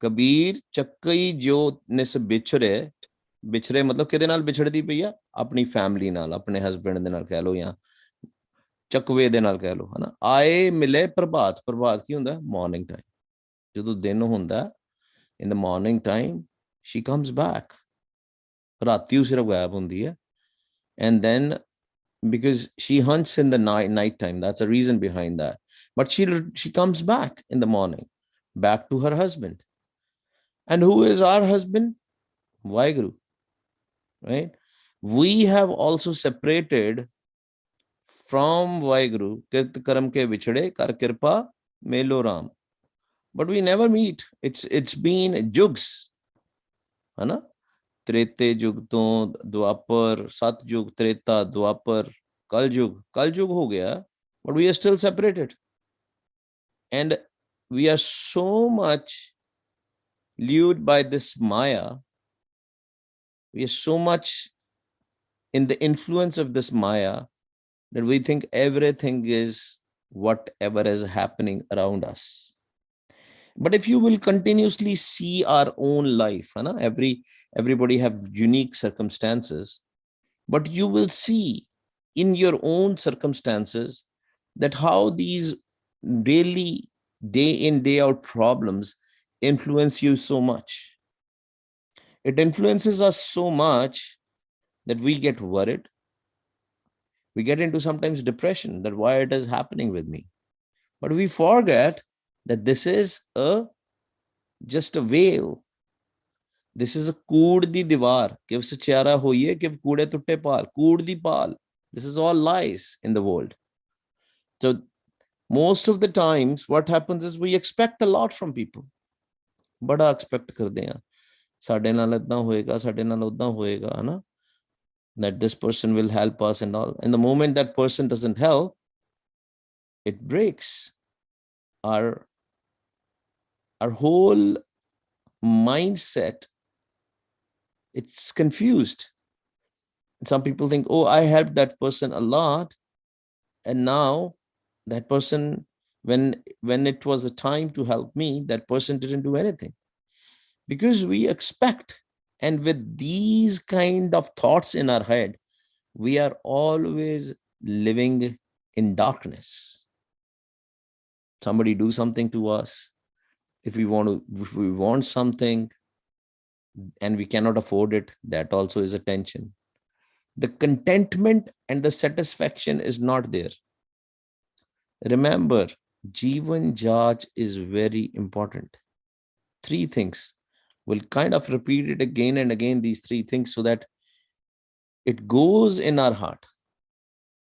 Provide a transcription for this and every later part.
ਕਬੀਰ ਚੱਕਈ ਜੋ ਨਿਸ ਵਿਛਰੇ, ਵਿਛਰੇ ਮਤਲਬ ਕਿਹਦੇ ਨਾਲ ਵਿਛੜਦੀ ਪਈ ਆ? ਆਪਣੀ ਫੈਮਿਲੀ ਨਾਲ, ਆਪਣੇ ਹਸਬੈਂਡ ਦੇ ਨਾਲ ਕਹਿ ਲਓ, ਜਾਂ ਚੱਕਵੇ ਦੇ ਨਾਲ ਕਹਿ ਲਓ, ਹਨਾ। ਆਏ ਮਿਲੇ ਪ੍ਰਭਾਤ, ਪ੍ਰਭਾਤ ਕੀ ਹੁੰਦਾ? ਮਾਰਨਿੰਗ ਟਾਈਮ, ਜਦੋਂ ਦਿਨ ਹੁੰਦਾ, in the morning time she comes back, ਰਾਤੀ ਉਹ ਸਿਰਫ ਗਾਇਬ ਹੁੰਦੀ ਹੈ। And then because she hunts in the night time, that's a reason behind that, but she comes back in the morning, back to her husband. And who is our husband? Vaheguru, right? We have also separated from Vaheguru, kirt karam ke vichade kar kirpa melo ram, but we never meet. It's been jugs, है ना? त्रेते युग तो द्वापर, सतयुग, त्रेता, द्वापर, कल युग हो गया, but we are still separated. And we are so much lured by this Maya. We are so much in the influence of this Maya that we think everything is whatever is happening around us. But if you will continuously see our own life, everybody have unique circumstances, but you will see in your own circumstances that how these daily, day in, day out problems influence you so much. It influences us so much that we get worried. We get into sometimes depression, that why it is happening with me. But we forget that this is just a veil. This is a kood di diwar. Kiv sachara hoiye, kiv koode tutte paal. Kood di paal. This is all lies in the world. So most of the times what happens is we expect a lot from people. Bada expect karde hain. Sade naal idna hoega, sade naal udna hoega, na? That this person will help us and all. And the moment that person doesn't help, it breaks our whole mindset. It's confused. Some people think, oh, I helped that person a lot, and now that person, when it was the time to help me, that person didn't do anything. Because we expect, and with these kind of thoughts in our head, we are always living in darkness. Somebody do something to us. If we want something and we cannot afford it, that also is a tension. The contentment and the satisfaction is not there. Remember, Jivan Jaj is very important. Three things. We'll kind of repeat it again and again, these three things, so that it goes in our heart.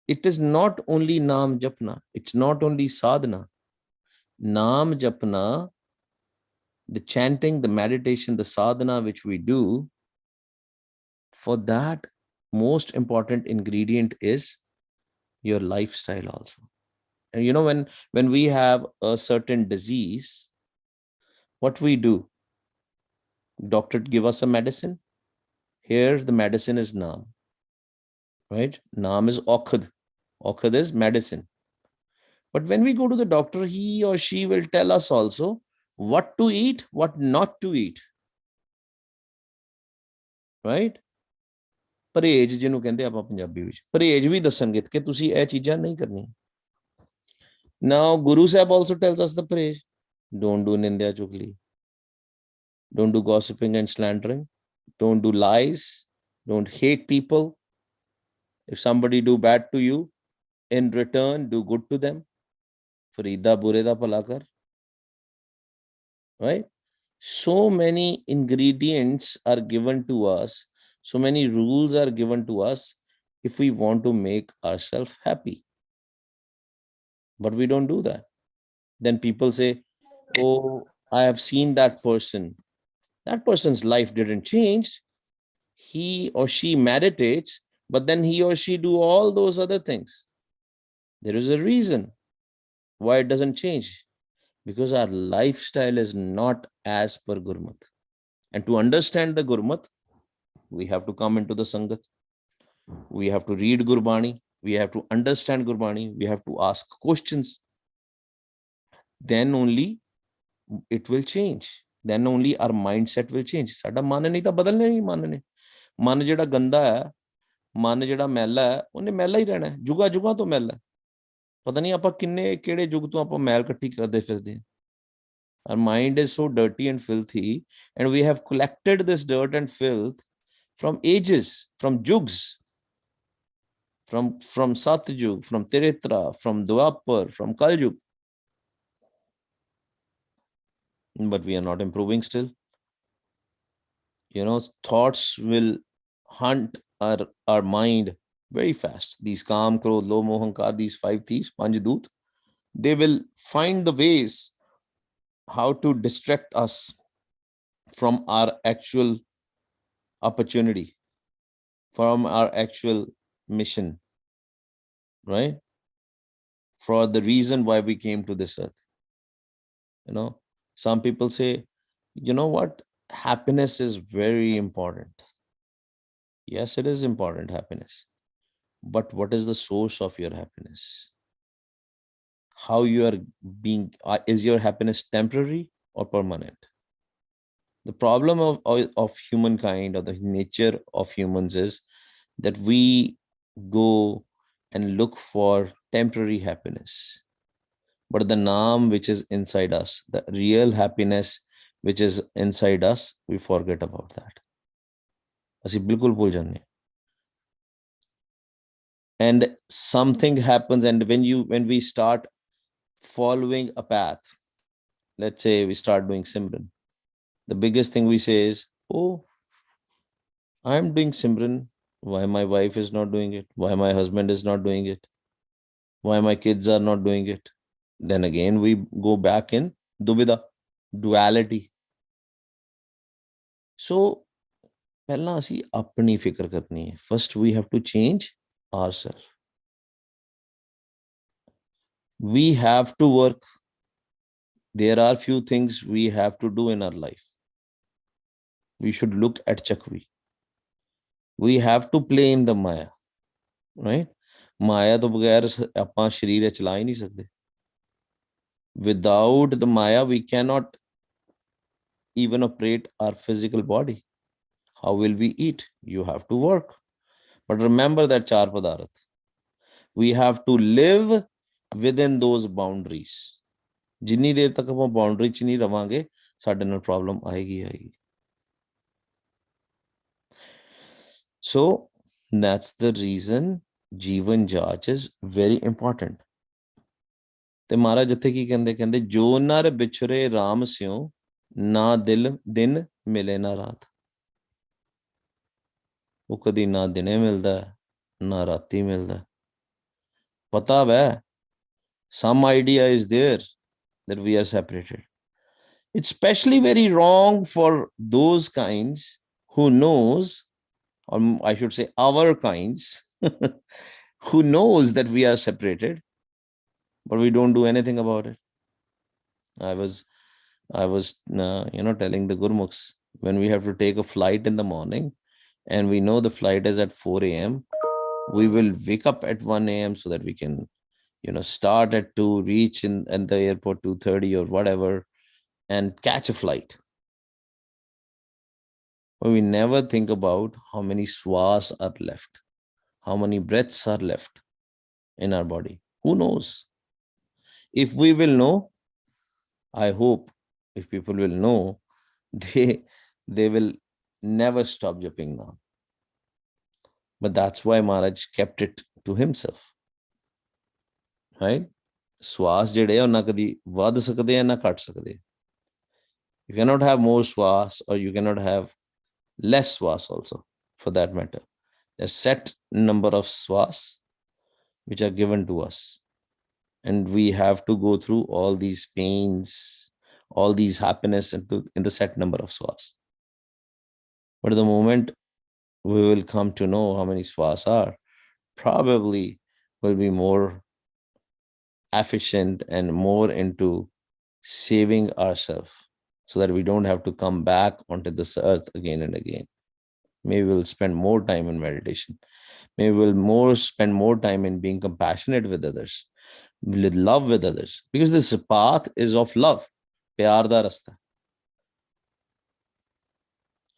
It is not only Naam Japna. It's not only sadhana. Naam Japna, the chanting, the meditation, the sadhana which we do, for that, most important ingredient is your lifestyle also. And you know, when we have a certain disease, what we do? Doctor give us a medicine. Here the medicine is Naam, right? Naam is Aukhad. Aukhad is medicine. But when we go to the doctor, he or she will tell us also what to eat, what not to eat, right? ਪਰਹੇਜ ਜਿਹਨੂੰ ਕਹਿੰਦੇ ਆਪਾਂ ਪੰਜਾਬੀ ਵਿੱਚ, ਪਰਹੇਜ ਵੀ ਦੱਸਣਗੇ ਕਿ ਤੁਸੀਂ ਇਹ ਚੀਜ਼ਾਂ ਨਹੀਂ ਕਰਨੀਆਂ. Now Guru Sahib also tells us the parhej. Don't do nindya chugli. Don't do gossiping and slandering. Don't do lies. Don't hate people. If somebody do bad to you, in return, do good to them. Farida bure da bhala kar. Right? So many ingredients are given to us. So many rules are given to us if we want to make ourselves happy. But we don't do that. Then people say, oh, I have seen that person. That person's life didn't change. He or she meditates, but then he or she do all those other things. There is a reason why it doesn't change. Because our lifestyle is not as per Gurmat. And to understand the Gurmat, we have to come into the Sangat. We have to read Gurbani. We have to understand Gurbani. We have to ask questions. Then only it will change. then only our mindset will change. ਸਾਡਾ ਮਨ ਨਹੀਂ ਤਾਂ ਬਦਲਣਾ ਹੀ ਮਨ ਨੇ। ਮਨ ਜਿਹੜਾ ਗੰਦਾ ਹੈ, ਮਨ ਜਿਹੜਾ ਮੈਲਾ ਹੈ, ਉਹਨੇ ਮੈਲਾ ਹੀ ਰਹਿਣਾ, ਜੁਗਾ ਜੁਗਾ ਤੋਂ ਮੈਲਾ। ਪਤਾ ਨਹੀਂ ਆਪਾਂ ਕਿਹੜੇ ਯੁੱਗ ਤੋਂ ਆਪਾਂ ਮੈਲ ਇਕੱਠੀ ਕਰਦੇ ਫਿਰਦੇ ਹਾਂ। Our mind is so dirty and filthy, and we have collected this dirt and filth from ages, from jugs, from Satyug, from Tiritra, from Dwapar, from Kaljug. But we are not improving still. Thoughts will hunt our mind very fast. These Kam, Krodh, Lobh, Moh, Ahankar, these 5 thieves, Panch Doot, they will find the ways how to distract us from our actual opportunity, from our actual mission, right? For the reason why we came to this earth. Some people say, you know what? Happiness is very important. Yes, it is important, happiness. But what is the source of your happiness? How you are being, is your happiness temporary or permanent? The problem of humankind, or the nature of humans, is that we go and look for temporary happiness. But the naam which is inside us, the real happiness which is inside us, we forget about that. ਅਸੀਂ ਬਿਲਕੁਲ ਭੁੱਲ ਜਾਂਦੇ ਹਾਂ। And something happens, and when we start following a path, let's say we start doing Simran, the biggest thing we say is, oh, I'm doing Simran, why my wife is not doing it, why my husband is not doing it, why my kids are not doing it. Then again we go back in duvida, duality. So ਪਹਿਲਾਂ ਅਸੀਂ ਆਪਣੀ ਫਿਕਰ ਕਰਨੀ ਹੈ। First we have to change ourselves. We have to work. There are few things we have to do in our life. We should look at Chakri. We have to play in the Maya, right? Maya ਤੋਂ ਬਗੈਰ ਆਪਾਂ ਸ਼ਰੀਰ ਚਲਾ ਹੀ ਨਹੀਂ ਸਕਦੇ. Without the Maya, we cannot even operate our physical body. How will we eat? You have to work. But remember that char padarth. We have to live within those boundaries. ਜਿੰਨੀ ਦੇਰ ਤੱਕ ਆਪਾਂ ਬਾਉਂਡਰੀ 'ਚ ਨਹੀਂ ਰਵਾਂਗੇ, ਸਾਡੇ ਨਾਲ problem ਆਏਗੀ। So that's the reason ਜੀਵਨ ਜਾਂਚ is very important. ਤੇ ਮਹਾਰਾਜ ਜਿੱਥੇ ਕੀ ਕਹਿੰਦੇ ਜੋ ਨਰ ਵਿਛਰੇ ਰਾਮ ਸਿਉ, ਨਾ ਦਿਨ ਮਿਲੇ ਨਾ ਰਾਤ। ਉਹ ਕਦੀ ਨਾ ਦਿਨੇ ਮਿਲਦਾ, ਨਾ ਰਾਤੀ ਮਿਲਦਾ। ਪਤਾ ਵੈ, some idea is there that we are separated. It's especially very wrong for those kinds who knows, or I should say our kinds, who knows that we are separated, but we don't do anything about it. I was telling the Gurmukhs, when we have to take a flight in the morning, and we know the flight is at 4 a.m., we will wake up at 1 a.m. so that we can, start at 2, reach in the airport 2:30 or whatever, and catch a flight. But we never think about how many swas are left, how many breaths are left in our body. Who knows? If we will know, I hope if people will know, they will never stop jumping now. But that's why Maharaj kept it to himself, right? Swas ਜਿਹੜੇ ਉਹ ਨਾ ਕਦੀ ਵੱਧ ਸਕਦੇ ਆ ਨਾ ਘਟ ਸਕਦੇ। You cannot have more swas, or you cannot have less swas also, for that matter. There's set number of swas which are given to us, and we have to go through all these pains, all these happiness in the set number of swas. But the moment we will come to know how many swas are, probably will be more efficient and more into saving ourselves, so that we don't have to come back onto this earth again and again. Maybe we'll spend more time in meditation. Maybe we'll spend more time in being compassionate with others, with love with others, because this path is of love. Pyar da rasta.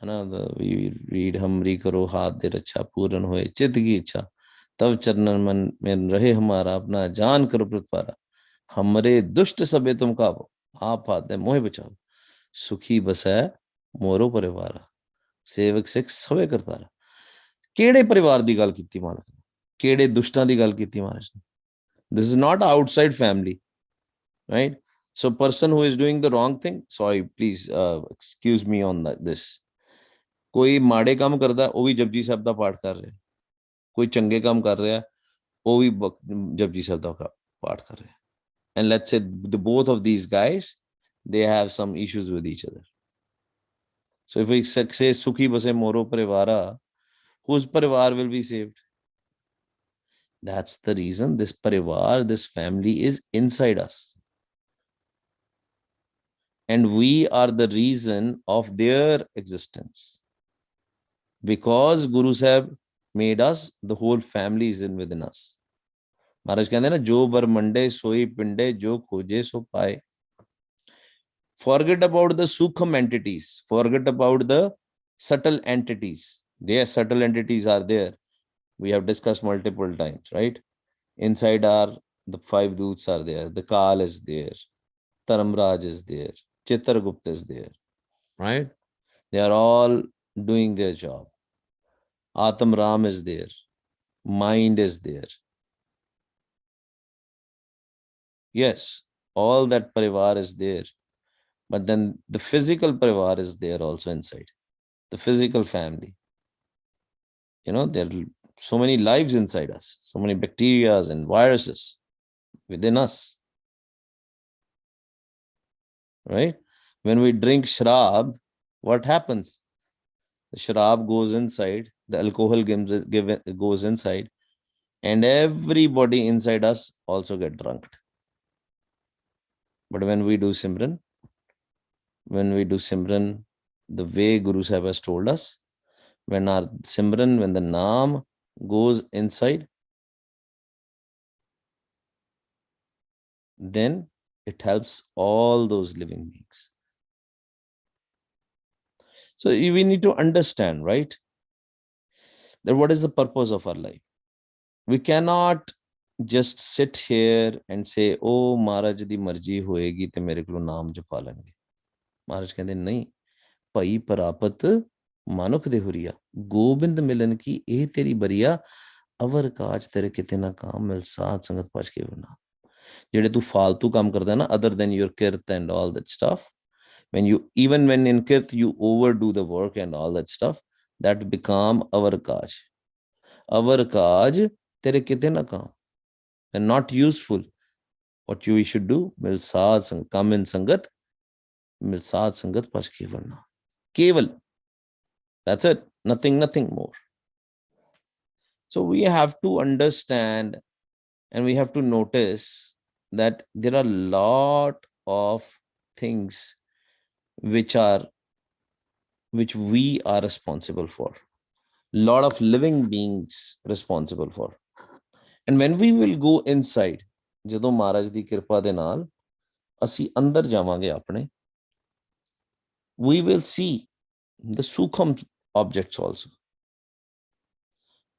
है ना, we read हमरी करो हाथ दे रक्षा पूरन होए चित्त की इच्छा, तब चरणन मन में रहे हमारा, अपना जान करो प्रतिपारा, हमरे दुष्ट सबे तुम काबो, आप हाथ दे मोहे बचाओ, सुखी बसै मोरो परिवारा, सेवक सिख सवे करतारा। ਕਿਹੜੇ ਪਰਿਵਾਰ ਦੀ ਗੱਲ ਕੀਤੀ ਮਾਲਕ ਨੇ, ਕਿਹੜੇ ਦੁਸ਼ਟਾਂ ਦੀ ਗੱਲ ਕੀਤੀ ਮਹਾਰਾਜ ਨੇ? This is not outside family, right? So person who is doing the wrong thing, sorry please excuse me on this, ਕੋਈ ਮਾੜੇ ਕੰਮ ਕਰਦਾ ਉਹ ਵੀ ਜਪਜੀ ਸਾਹਿਬ ਦਾ ਪਾਠ ਕਰ ਰਿਹਾ, ਕੋਈ ਚੰਗੇ ਕੰਮ ਕਰ ਰਿਹਾ ਉਹ ਵੀ ਜਪਜੀ ਸਾਹਿਬ ਦਾ ਪਾਠ ਕਰ ਰਿਹਾ, and let's say the both of these guys, they have some issues with each other. So if we say sukhi base moro parivara, whose parivar will be saved? That's the reason this parivar, this family is inside us, and we are the reason of their existence. Because Guru Sahib made us, the whole family is in within us. महाराज कहते हैं ना, जो बर Monday सोई पिंडे, जो खोजे सो पाए. Forget about the sukham entities, forget about the subtle entities. Their subtle entities are there, we have discussed multiple times, right? Inside are the five doots are there, the Kal is there, Taramraj is there, Chitragupta is there, right? They are all doing their job. Atam Ram is there, mind is there. Yes, all that parivar is there, but then the physical parivar is there also inside, the physical family. You know, there are so many lives inside us, so many bacteria and viruses within us, right? When we drink shrab, what happens? The shrab goes inside, the alcohol goes inside, and everybody inside us also get drunk. But when we do Simran, the way Guru Sahib has told us, when our Simran, when the Naam goes inside, then it helps all those living beings. So we need to understand, right, that what is the purpose of our life. We cannot just sit here and say, oh, Maharaj di marji hoegi te mere ko naam japa lenge. Maharaj कहते नहीं, भाई प्रापत मानुख दे हुरिया, गोबिंद मिलन की ए तेरी बरिया, अवर काज तेरे किते ना काम, मिल साथ संगत पाच के बना. ਜਿਹੜੇ ਤੂੰ ਫਾਲਤੂ ਕੰਮ ਕਰਦਾ ਨਾ, other than your kirt and all that stuff, even when in kirt you overdo the work and all that stuff, that become our kaj. Our kaj tere kite na kaam, and not useful. What we should do, mil saath sangat, come in sangat, mil saath sangat pas kevalna, keval, that's it, nothing more. So we have to understand, and we have to notice that there are a lot of things which we are responsible for, lot of living beings responsible for. And when we will go inside, ਜਦੋਂ ਮਹਾਰਾਜ ਦੀ ਕਿਰਪਾ ਦੇ ਨਾਲ ਅਸੀਂ ਅੰਦਰ ਜਾਵਾਂਗੇ ਆਪਣੇ, we will see the sukham objects also,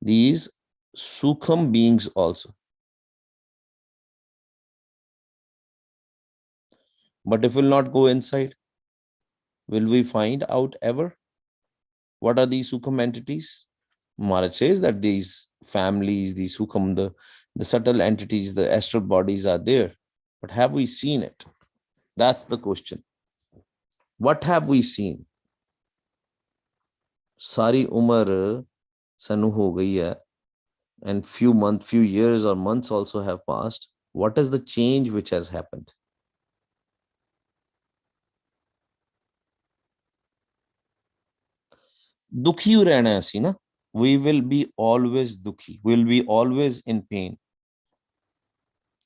these sukham beings also. But if we'll not go inside, will we find out ever what are these sukham entities? Maharaj says that these families, these sukham, the subtle entities, the astral bodies are there. But have we seen it? That's the question. What have we seen? Sari umar sanu ho gayi hai, and few years or months also have passed. What is the change which has happened? दुखी रहना है सी ना, we will be always दुखी, we'll be always in pain,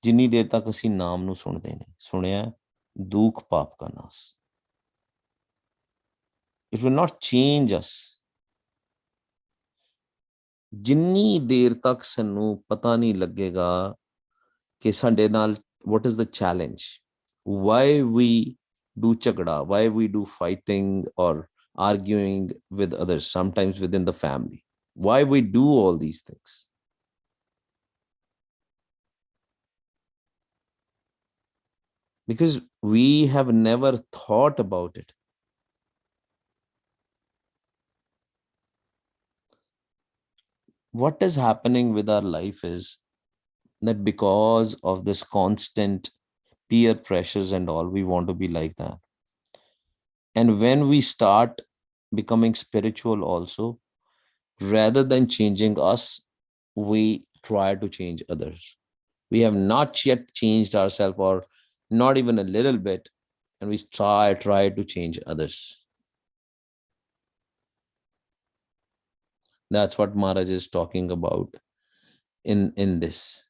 जिन्नी देर तक असी नाम नू सुनते नहीं. सुनिया दुख पाप का नास. It will not change us. जिन्नी देर तक सानू पता नहीं लगेगा कि साडे नाल what is the challenge, why we do झगड़ा, why we do fighting or arguing with others, sometimes within the family. Why we do all these things? Because we have never thought about it. What is happening with our life is that because of this constant peer pressures and all, we want to be like that. And when we start becoming spiritual also, rather than changing us, we try to change others. We have not yet changed ourselves, or not even a little bit, and we try to change others. That's what Maharaj is talking about in this.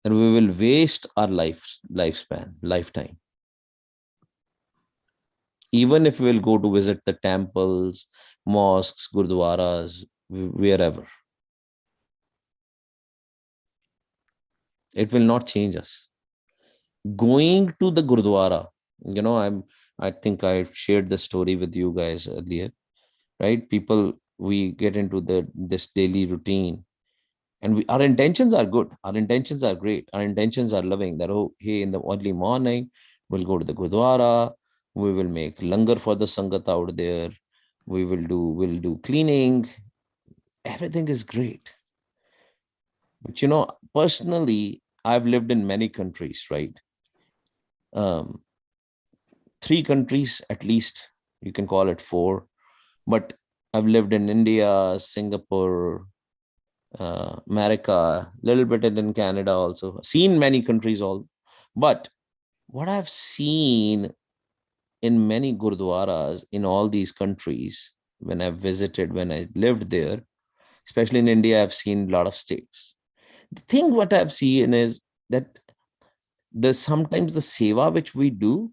And we will waste our lifetime. Even if we'll go to visit the temples, mosques, gurdwaras, wherever, it will not change us. Going to the gurdwara, I think I shared the story with you guys earlier, right? People, we get into this daily routine, and our intentions are good, our intentions are great, our intentions are loving, that, oh, hey, in the early morning we'll go to the gurdwara, we will make langar for the sangat out there, we'll do cleaning, everything is great. But personally, I've lived in many countries, right? um, 3 countries at least, you can call it 4, but I've lived in India, Singapore, America, a little bit in Canada also, seen many countries all. But what I've seen in many gurdwaras in all these countries, when I've visited, when I lived there, especially in India, I've seen a lot of states. The thing what I've seen is that sometimes the seva which we do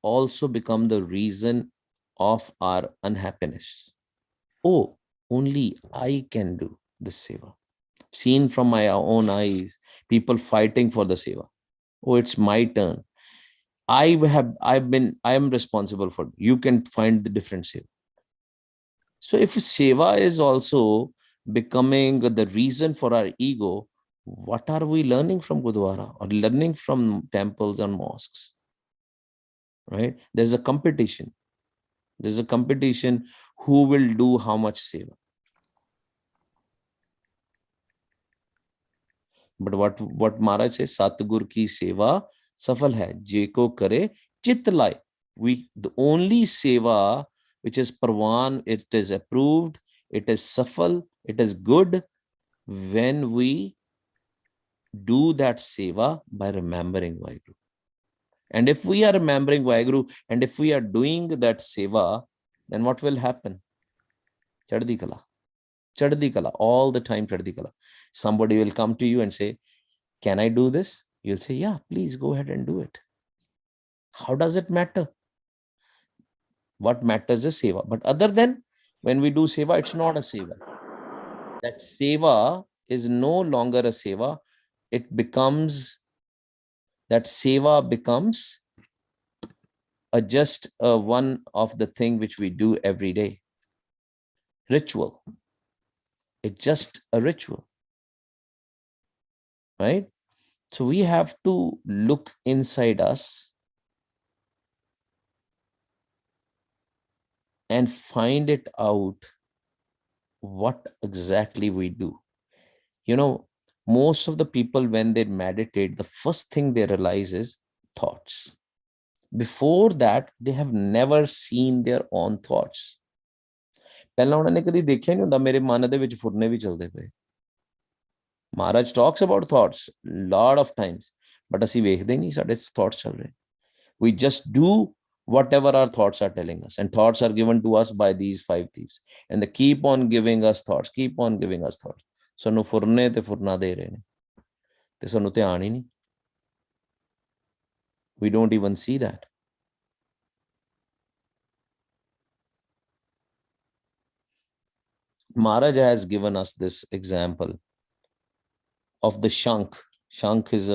also become the reason of our unhappiness. Oh, only I can do this seva. Seen from my own eyes, people fighting for the seva. Oh, it's my turn. I am responsible for it. You can find the different seva. So if seva is also becoming the reason for our ego, what are we learning from Gurdwara or learning from temples and mosques? Right? There's a competition who will do how much seva. But what Maharaj says, Satgur ki seva safal hai, jeko kare chit lai. The only seva which is parwan, it is approved, it is safal, it is good when we do that seva by remembering Vaheguru. And if we are remembering Vaheguru, and if we are doing that seva, then what will happen? Chaddi kala, all the time chaddi kala. Somebody will come to you and say, can I do this? You'll say, yeah, please go ahead and do it. How does it matter? What matters is seva. But other than when we do seva, it's not a seva. That seva is no longer a seva. It becomes, that seva becomes just one of the thing which we do every day. Ritual. It's just a ritual, right? So we have to look inside us and find it out what exactly we do. Most of the people, when they meditate, the first thing they realize is thoughts. Before that, they have never seen their own thoughts. ਪਹਿਲਾਂ ਉਹਨਾਂ ਨੇ ਕਦੀ ਦੇਖਿਆ ਨਹੀਂ ਹੁੰਦਾ ਮੇਰੇ ਮਨ ਦੇ ਵਿੱਚ ਫੁਰਨੇ ਵੀ ਚੱਲਦੇ ਪਏ. Maharaj talks about thoughts lot of times, but ਅਸੀਂ ਵੇਖਦੇ ਨਹੀਂ ਸਾਡੇ thoughts ਚੱਲ ਰਹੇ. We just do whatever our thoughts are telling us, and thoughts are given to us by these 5 thieves, and they keep on giving us thoughts. ਸਾਨੂੰ ਫੁਰਨੇ ਤੇ ਫੁਰਨਾ ਦੇ ਰਹੇ ਨੇ ਤੇ ਸਾਨੂੰ ਧਿਆਨ ਹੀ ਨਹੀਂ. We don't even see that. Maharaj has given us this example of the shank. Shank is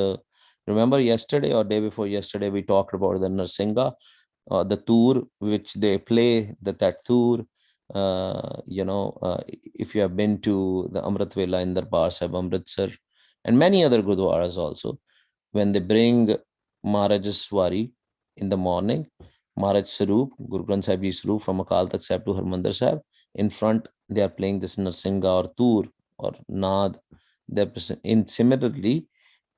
remember yesterday or day before yesterday, we talked about the Narsingha the tour which they play, that tour. If you have been to the Amrit Vela in Darbar Sahib, Amritsar, and many other gurdwaras also, when they bring Maharaj's Swari in the morning, Maharaj Saroop, Guru Granth Sahib Ji Saroop from Akal Takht Sahib to Harmandir Sahib, in front they are playing this Narsinga or Toor or Naad. Similarly,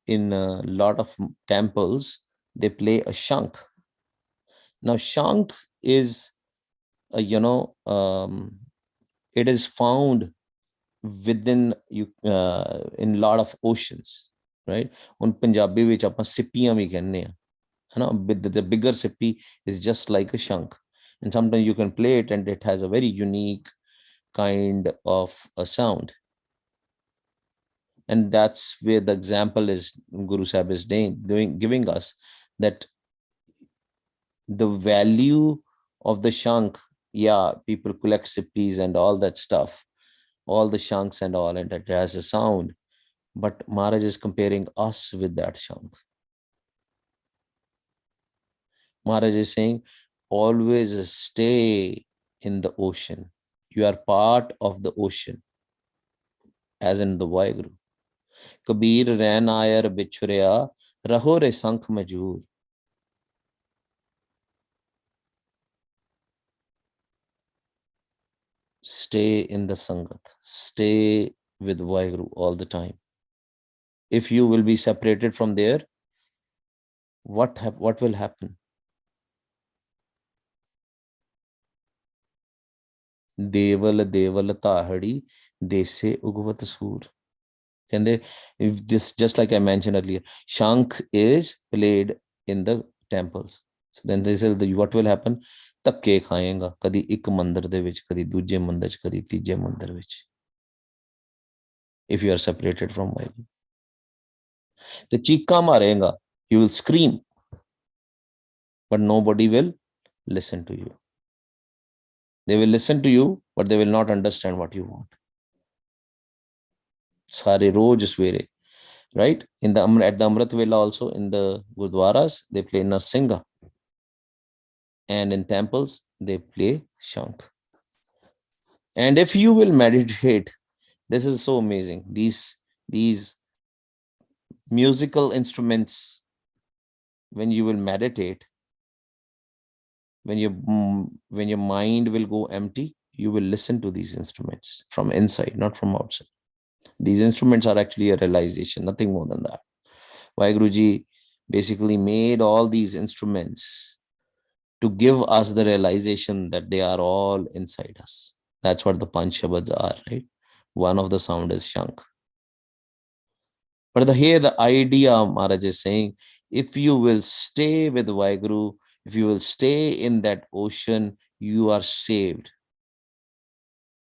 in a lot of temples, they play a shank. Now, shank is, it is found within you in a lot of oceans, right? On Punjabi which ਆਪਾਂ ਸਿੱਪੀਆਂ ਵੀ ਕਹਿੰਦੇ ਆ, ਹੈ ਨਾ? The bigger sippy is just like a shank, and sometimes you can play it and it has a very unique kind of a sound. And that's where the example is Guru Sahib is giving us, that the value of the shank. Yeah, people collect sippis and all that stuff, all the shanks and all, and it has a sound. But Maharaj is comparing us with that shank. Maharaj is saying, always stay in the ocean. You are part of the ocean, as in the Vaheguru. Kabir ran ayar bichurya, raho re sankh majur. Stay in the Sangat. Stay with Vaheguru all the time. If you will be separated from there, what will happen? Deval deval tahadi dese ugvat sur. Can they, if this, just like I mentioned earlier, Shankh is played in the temples. So then they say, what will happen? ਧੱਕੇ ਖਾਏਗਾ, ਕਦੀ ਇੱਕ ਮੰਦਿਰ ਦੇ ਵਿੱਚ, ਕਦੀ ਦੂਜੇ ਮੰਦਿਰ ਚ, ਕਦੀ ਤੀਜੇ ਮੰਦਿਰ ਵਿੱਚ, if you are separated from Vaheguru. ਤੇ ਚੀਕਾਂ ਮਾਰੇਗਾ, you will scream, but nobody will listen to you. They will listen to you, but they will not understand what you want. Sare roj swere, right? At the Amrit Vela also, in the Gurdwaras, they play Narsinga. And in temples, they play Shank. And if you will meditate, this is so amazing. These musical instruments, when you will meditate, when your mind will go empty, you will listen to these instruments from inside, not from outside. These instruments are actually a realization, nothing more than that. Vaheguruji basically made all these instruments to give us the realization that they are all inside us. That's what the Panch Shabads are, right? One of the sound is Shank. But here the idea Maharaj is saying, if you will stay with Vaheguru, if you will stay in that ocean, you are saved.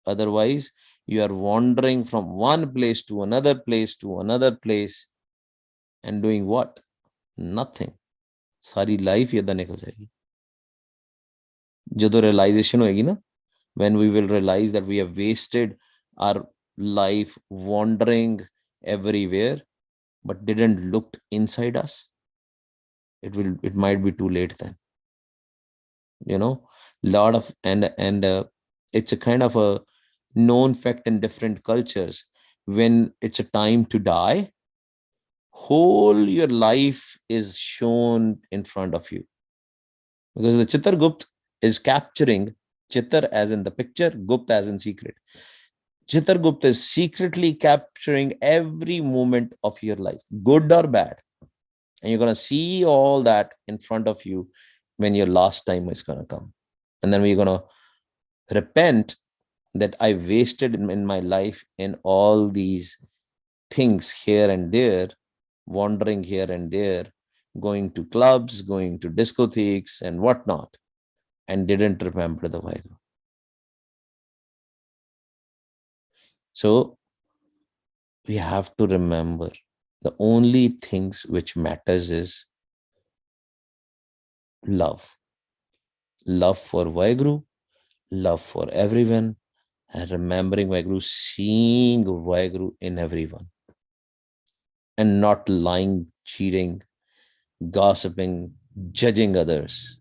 Otherwise, you are wandering from one place to another place to another place and doing what? Nothing. Sari life yada nikal jayegi. Jado realization hoegi na, when we will realize that we have wasted our life wandering everywhere, but didn't look inside us, it might be too late then. Lot of, and it's a kind of a known fact in different cultures. When it's a time to die, whole your life is shown in front of you, because the Chitragupt is capturing, Chitar as in the picture, Gupta as in secret. Chitragupta is secretly capturing every moment of your life, good or bad. And you're going to see all that in front of you when your last time is going to come. And then we're going to repent that I wasted in my life in all these things here and there, wandering here and there, going to clubs, going to discotheques and whatnot, and didn't remember the Vaheguru. So we have to remember the only things which matters is love. Love for Vaheguru, love for everyone, and remembering Vaheguru, seeing Vaheguru in everyone, and not lying, cheating, gossiping, judging others.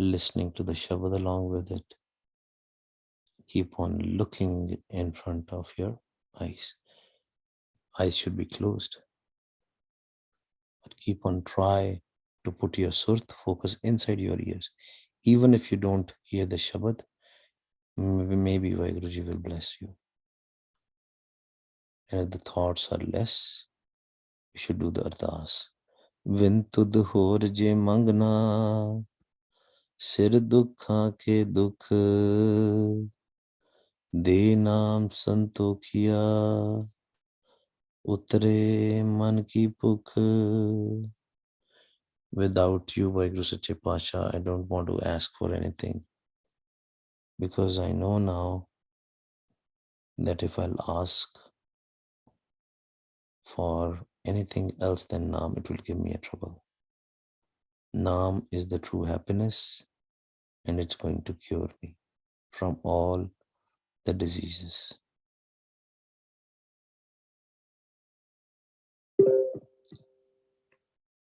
listening to the Shabad along with it. Keep on looking in front of your eyes. Eyes should be closed, but keep on try to put your Surt focus inside your ears. Even if you don't hear the Shabad, maybe Vaiguruji will bless you. And if the thoughts are less, you should do the Ardas. Vin tud hor je mangna, sir dukha ke dukh, de naam santokhiya, utre man ki bukh. Without you, Vaiguru Sache Pasha, I don't want to ask for anything, because I know now that if I'll ask for anything else than Naam, it will give me a trouble. Naam is the true happiness, and it's going to cure me from all the diseases.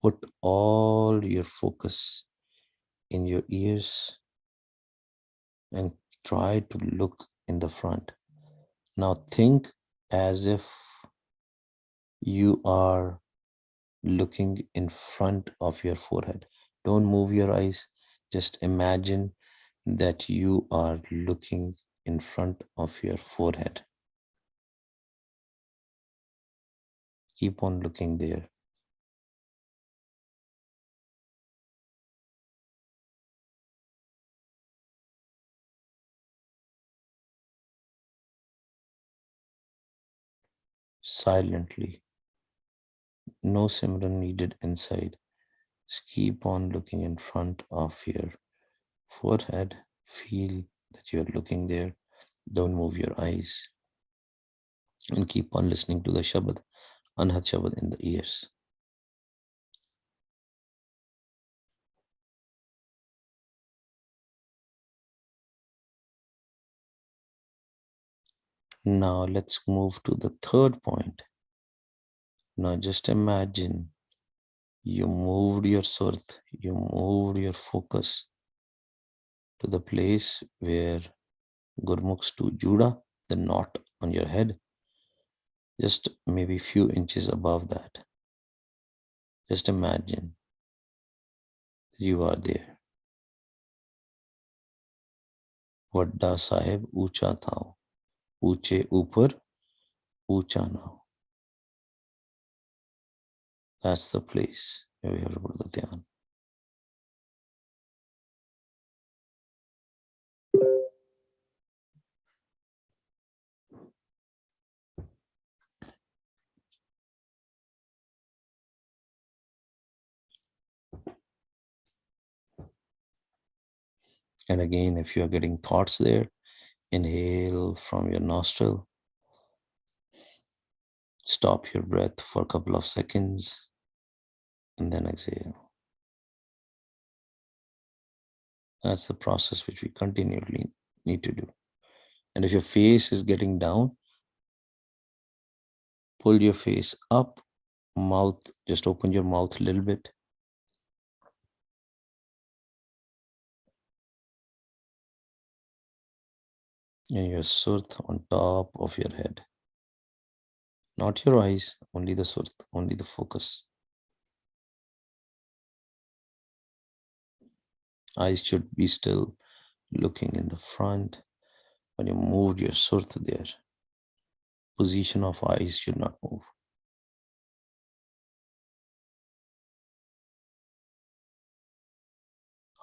Put all your focus in your ears and try to look in the front. Now think as if you are looking in front of your forehead. Don't move your eyes. Just imagine that you are looking in front of your forehead. Keep on looking there. Silently. No Simran needed inside. Just keep on looking in front of your forehead. Feel that you're looking there. Don't move your eyes. And keep on listening to the Shabad, Anhat Shabad in the ears. Now let's move to the third point. Now just imagine you moved your Surat, you moved your focus to the place where Gurmukhs to Juda, the knot on your head, just maybe few inches above that. Just imagine you are there. Vadda Sahib Ucha Thao, Uche Upar, Ucha Now. That's the place where we have to put the dhyan. And again, if you are getting thoughts there, inhale from your nostril, stop your breath for a couple of seconds, and then exhale. That's the process which we continually need to do. And if your face is getting down, pull your face up, mouth, just open your mouth a little bit. And your Surt on top of your head. Not your eyes, only the Surt, only the focus. Eyes should be still looking in the front. When you moved your Surt there, position of eyes should not move.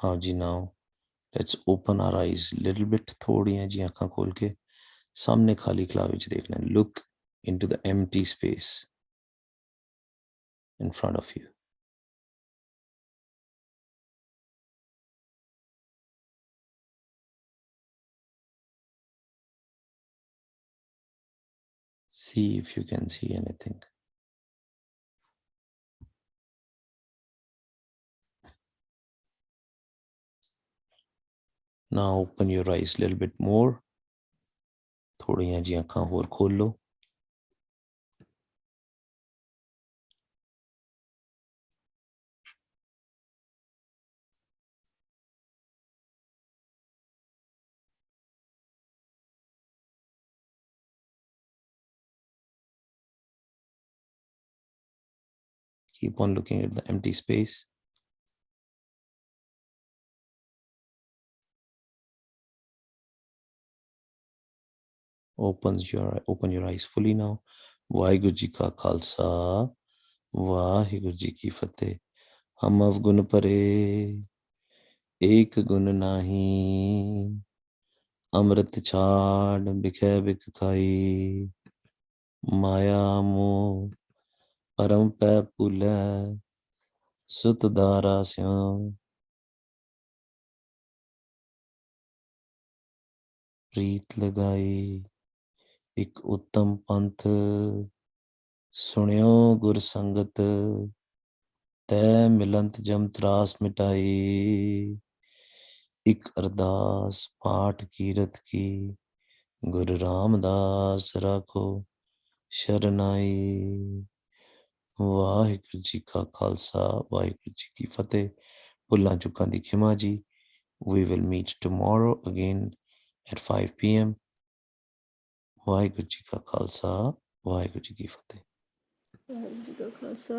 हाँ जी, now let's open our eyes a little bit. थोड़ी जी आँखें खोल के सामने खाली खला विच देखना. Look into the empty space in front of you. See if you can see anything. Now open your eyes a little bit more. थोड़ियां जी आँखां होर खोल लो. Keep on looking at the empty space. Open your eyes fully now. Vaheguru Ji Ka Khalsa, Vaheguru Ji Ki Fateh. Hum avgun pare, ek gun nahi. Amrit chad, bikhe bik khai. Maya mo, param pe pula. Sut dara syam. ਪ੍ਰੀਤ ਲਗਾਈ ਇੱਕ ਉੱਤਮ ਪੰਥ ਸੁਣਿਓ ਗੁਰ ਸੰਗਤ ਤੈ ਮਿਲੰਤ ਜਮ ਤਰਾਸ ਮਿਟਾਈ ਇੱਕ ਅਰਦਾਸ ਪਾਠ ਕੀਰਤ ਕੀ ਗੁਰੂ ਰਾਮਦਾਸ ਰਾਖੋ ਸ਼ਰਨਾਈ ਵਾਹਿਗੁਰੂ ਜੀ ਕਾ ਖਾਲਸਾ ਵਾਹਿਗੁਰੂ ਜੀ ਕੀ ਫਤਿਹ ਭੁੱਲਾਂ ਚੁੱਕਾਂ ਦੀ ਖਿਮਾ ਜੀ we will meet tomorrow again at 5 p.m. Waheguru ji ਕਾ ਖਾਲਸਾ ਵਾਹਿਗੁਰੂ ਜੀ ਕੀ ਫਤਿਹ ਵਾਹਿਗੁਰੂ ਜੀ ਕਾ ਖਾਲਸਾ